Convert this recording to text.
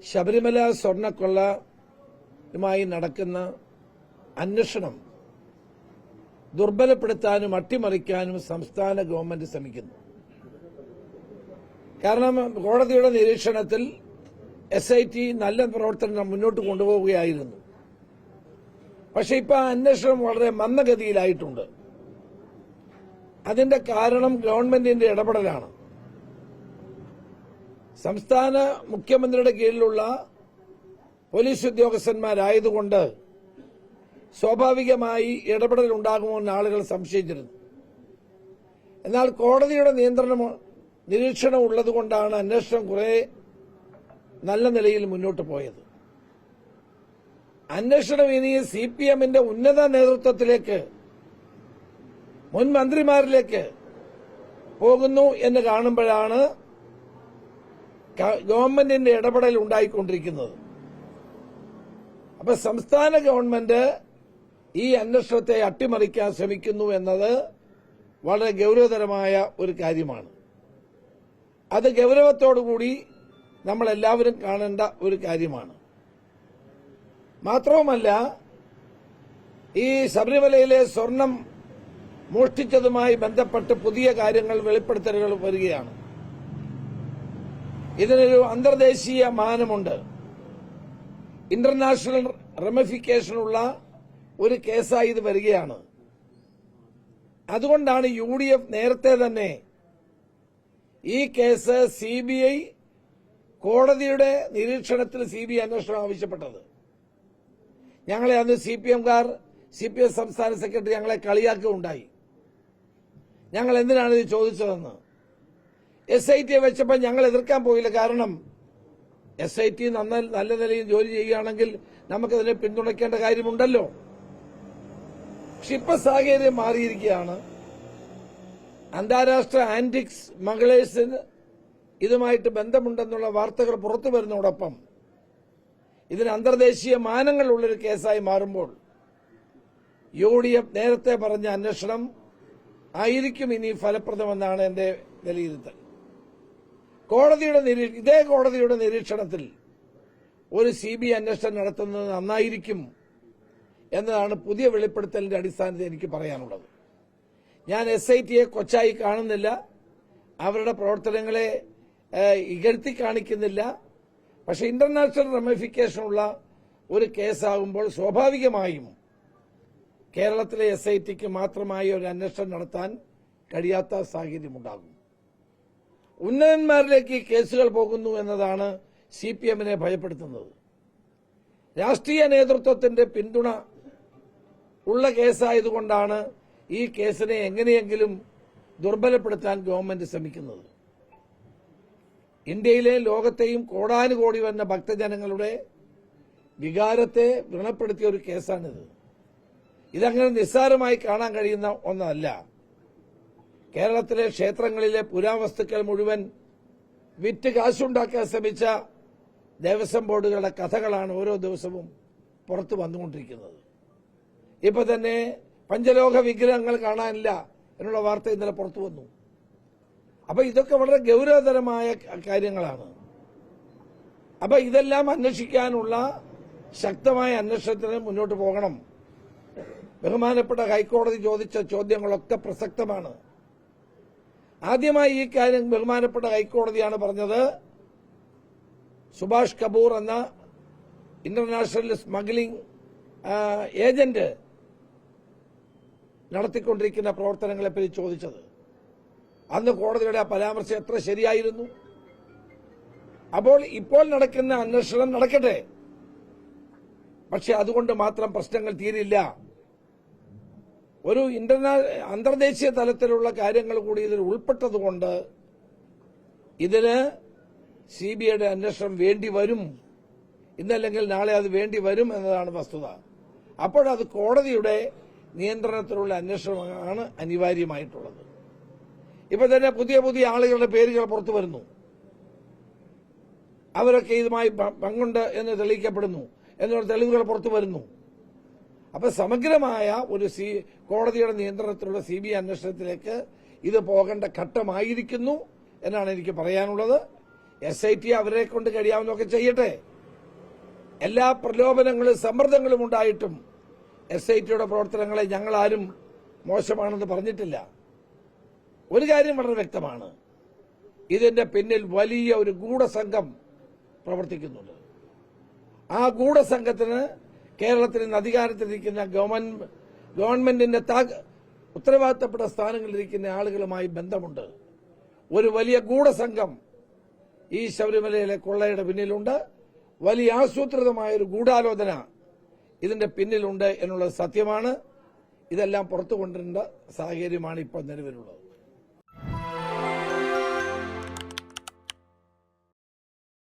ശബരിമല സ്വർണ്ണക്കൊള്ളയുമായി നടക്കുന്ന അന്വേഷണം ദുർബലപ്പെടുത്താനും അട്ടിമറിക്കാനും സംസ്ഥാന ഗവൺമെന്റ് ശ്രമിക്കുന്നു. കാരണം കോടതിയുടെ നിരീക്ഷണത്തിൽ SIT നല്ല പ്രവർത്തനം മുന്നോട്ട് കൊണ്ടുപോവുകയായിരുന്നു. പക്ഷെ ഇപ്പൊ അന്വേഷണം വളരെ മന്ദഗതിയിലായിട്ടുണ്ട്. അതിന്റെ കാരണം ഗവൺമെന്റിന്റെ ഇടപെടലാണ്. സംസ്ഥാന മുഖ്യമന്ത്രിയുടെ കീഴിലുള്ള പോലീസ് ഉദ്യോഗസ്ഥന്മാരായതുകൊണ്ട് സ്വാഭാവികമായി ഇടപെടൽ ഉണ്ടാകുമെന്ന് ആളുകൾ സംശയിച്ചിരുന്നു. എന്നാൽ കോടതിയുടെ നിരീക്ഷണം ഉള്ളതുകൊണ്ടാണ് അന്വേഷണം കുറെ നല്ല നിലയിൽ മുന്നോട്ട് പോയത്. അന്വേഷണം ഇനി CPMന്റെ ഉന്നത നേതൃത്വത്തിലേക്ക്, മുൻ മന്ത്രിമാരിലേക്ക് പോകുന്നു എന്ന് കാണുമ്പോഴാണ് ഗവൺമെന്റിന്റെ ഇടപെടൽ ഉണ്ടായിക്കൊണ്ടിരിക്കുന്നത്. അപ്പൊ സംസ്ഥാന ഗവൺമെന്റ് ഈ അന്വേഷണത്തെ അട്ടിമറിക്കാൻ ശ്രമിക്കുന്നു എന്നത് വളരെ ഗൌരവതരമായ ഒരു കാര്യമാണ്. അത് ഗൌരവത്തോടുകൂടി നമ്മളെല്ലാവരും കാണേണ്ട ഒരു കാര്യമാണ്. മാത്രവുമല്ല, ഈ ശബരിമലയിലെ സ്വർണം മോഷ്ടിച്ചതുമായി ബന്ധപ്പെട്ട് പുതിയ കാര്യങ്ങൾ വെളിപ്പെടുത്തലുകൾ വരികയാണ്. ഇതിനൊരു അന്തർദേശീയ മാനമുണ്ട്. ഇന്റർനാഷണൽ റെമിഫിക്കേഷനുള്ള ഒരു കേസായി ഇത് വരികയാണ്. അതുകൊണ്ടാണ് UDF നേരത്തെ തന്നെ ഈ കേസ് CBI കോടതിയുടെ നിരീക്ഷണത്തിൽ CBI അന്വേഷണം ആവശ്യപ്പെട്ടത്. ഞങ്ങളെ അന്ന് CPM സംസ്ഥാന സെക്രട്ടറി ഞങ്ങളെ കളിയാക്കുകയുണ്ടായി. ഞങ്ങൾ എന്തിനാണ് ഇത് ചോദിച്ചതെന്ന്. SIT വെച്ചപ്പോൾ ഞങ്ങൾ എതിർക്കാൻ പോയില്ല. കാരണം SIT നല്ല നിലയിൽ ജോലി ചെയ്യുകയാണെങ്കിൽ നമുക്കതിനെ പിന്തുണയ്ക്കേണ്ട കാര്യമുണ്ടല്ലോ. പക്ഷെ ഇപ്പൊ സാഹചര്യം മാറിയിരിക്കുകയാണ്. അന്താരാഷ്ട്ര ആന്റിക് സ്മഗ്ലേഴ്സിന് ഇതുമായിട്ട് ബന്ധമുണ്ടെന്നുള്ള വാർത്തകൾ പുറത്തു വരുന്നതോടൊപ്പം ഇതിന് അന്തർദേശീയ മാനങ്ങളുള്ളൊരു കേസായി മാറുമ്പോൾ UDF നേരത്തെ പറഞ്ഞ അന്വേഷണം ആയിരിക്കും ഇനി ഫലപ്രദമെന്നാണ് എന്റെ വിലയിരുത്തൽ. ഇതേ കോടതിയുടെ നിരീക്ഷണത്തിൽ ഒരു CBI അന്വേഷണം നടത്തുന്നത് നന്നായിരിക്കും എന്നതാണ് പുതിയ വെളിപ്പെടുത്തലിന്റെ അടിസ്ഥാനത്തിൽ എനിക്ക് പറയാനുള്ളത്. ഞാൻ SITയെ കൊച്ചായി കാണുന്നില്ല, അവരുടെ പ്രവർത്തനങ്ങളെ ഇകഴ്ത്തി കാണിക്കുന്നില്ല. പക്ഷെ ഇന്റർനാഷണൽ റെമിഫിക്കേഷനുള്ള ഒരു കേസാകുമ്പോൾ സ്വാഭാവികമായും കേരളത്തിലെ SITക്ക് മാത്രമായി ഒരു അന്വേഷണം നടത്താൻ കഴിയാത്ത സാഹചര്യമുണ്ടാകും. ഉന്നതന്മാരിലേക്ക് ഈ കേസുകൾ പോകുന്നു എന്നതാണ് CPMനെ ഭയപ്പെടുത്തുന്നത്. രാഷ്ട്രീയ നേതൃത്വത്തിന്റെ പിന്തുണ ഉള്ള കേസായതുകൊണ്ടാണ് ഈ കേസിനെ എങ്ങനെയെങ്കിലും ദുർബലപ്പെടുത്താൻ ഗവൺമെന്റ് ശ്രമിക്കുന്നത്. ഇന്ത്യയിലെ ലോകത്തെയും കോടാനുകോടി വരുന്ന ഭക്തജനങ്ങളുടെ വികാരത്തെ വ്രണപ്പെടുത്തിയ ഒരു കേസാണിത്. ഇതങ്ങനെ നിസ്സാരമായി കാണാൻ കഴിയുന്ന ഒന്നല്ല. കേരളത്തിലെ ക്ഷേത്രങ്ങളിലെ പുരാവസ്തുക്കൾ മുഴുവൻ വിറ്റ് കാശുണ്ടാക്കാൻ ശ്രമിച്ച ദേവസ്വം ബോർഡുകളുടെ കഥകളാണ് ഓരോ ദിവസവും പുറത്തു വന്നുകൊണ്ടിരിക്കുന്നത്. ഇപ്പൊ തന്നെ പഞ്ചലോഹ വിഗ്രഹങ്ങൾ കാണാനില്ല എന്നുള്ള വാർത്ത ഇന്നലെ പുറത്തു വന്നു. അപ്പൊ ഇതൊക്കെ വളരെ ഗൌരവതരമായ കാര്യങ്ങളാണ്. അപ്പൊ ഇതെല്ലാം അന്വേഷിക്കാനുള്ള ശക്തമായ അന്വേഷണത്തിന് മുന്നോട്ട് പോകണം. ബഹുമാനപ്പെട്ട ഹൈക്കോടതി ചോദിച്ച ചോദ്യങ്ങളൊക്കെ പ്രസക്തമാണ്. ആദ്യമായി ഈ കാര്യം ബഹുമാനപ്പെട്ട ഹൈക്കോടതിയാണ് പറഞ്ഞത്. സുഭാഷ് കപൂർ എന്ന ഇന്റർനാഷണൽ സ്മഗ്ലിംഗ് ഏജന്റ് നടത്തിക്കൊണ്ടിരിക്കുന്ന പ്രവർത്തനങ്ങളെപ്പറ്റി ചോദിച്ചത്. അന്ന് കോടതിയുടെ ആ പരാമർശം എത്ര ശരിയായിരുന്നു. അപ്പോൾ ഇപ്പോൾ നടക്കുന്ന അന്വേഷണം നടക്കട്ടെ. പക്ഷെ അതുകൊണ്ട് മാത്രം പ്രശ്നങ്ങൾ തീരില്ല. ഒരു അന്തർദേശീയ തലത്തിലുള്ള കാര്യങ്ങൾ കൂടി ഇതിൽ ഉൾപ്പെട്ടതുകൊണ്ട് ഇതിന് CBIയുടെ അന്വേഷണം വേണ്ടി വരും. ഇന്നല്ലെങ്കിൽ നാളെ അത് വേണ്ടി വരും എന്നതാണ് വസ്തുത. അപ്പോഴത് കോടതിയുടെ നിയന്ത്രണത്തിലുള്ള അന്വേഷണമാണ് അനിവാര്യമായിട്ടുള്ളത്. ഇപ്പൊ തന്നെ പുതിയ പുതിയ ആളുകളുടെ പേരുകൾ പുറത്തു വരുന്നു. അവരൊക്കെ ഇതുമായി പങ്കുണ്ട് എന്ന് തെളിയിക്കപ്പെടുന്നു എന്നുള്ള തെളിവുകൾ പുറത്തു വരുന്നു. അപ്പൊ സമഗ്രമായ ഒരു കോടതിയുടെ നിയന്ത്രണത്തിലുള്ള CBI അന്വേഷണത്തിലേക്ക് ഇത് പോകേണ്ട ഘട്ടമായിരിക്കുന്നു എന്നാണ് എനിക്ക് പറയാനുള്ളത്. SIT അവരെ കൊണ്ട് കഴിയാവുന്നതൊക്കെ ചെയ്യട്ടെ. എല്ലാ പ്രലോഭനങ്ങളും സമ്മർദ്ദങ്ങളും ഉണ്ടായിട്ടും SITയുടെ പ്രവർത്തനങ്ങളെ ഞങ്ങളാരും മോശമാണെന്ന് പറഞ്ഞിട്ടില്ല. ഒരു കാര്യം വളരെ വ്യക്തമാണ്, ഇതിന്റെ പിന്നിൽ വലിയ ഒരു ഗൂഢസംഘം പ്രവർത്തിക്കുന്നുണ്ട്. ആ ഗൂഢസംഘത്തിന് കേരളത്തിൽ ഇന്ന് അധികാരത്തിലിരിക്കുന്ന ഗവൺമെന്റിന്റെ ഉത്തരവാദിത്തപ്പെട്ട സ്ഥാനങ്ങളിലിരിക്കുന്ന ആളുകളുമായി ബന്ധമുണ്ട്. ഒരു വലിയ ഗൂഢസംഘം ഈ ശബരിമലയിലെ കൊള്ളയുടെ പിന്നിലുണ്ട്. വലിയ ആസൂത്രിതമായ ഒരു ഗൂഢാലോചന ഇതിന്റെ പിന്നിലുണ്ട് എന്നുള്ളത് സത്യമാണ്. ഇതെല്ലാം പുറത്തു കൊണ്ടുവരേണ്ട സാഹചര്യമാണ് ഇപ്പോൾ നിലവിലുള്ളത്.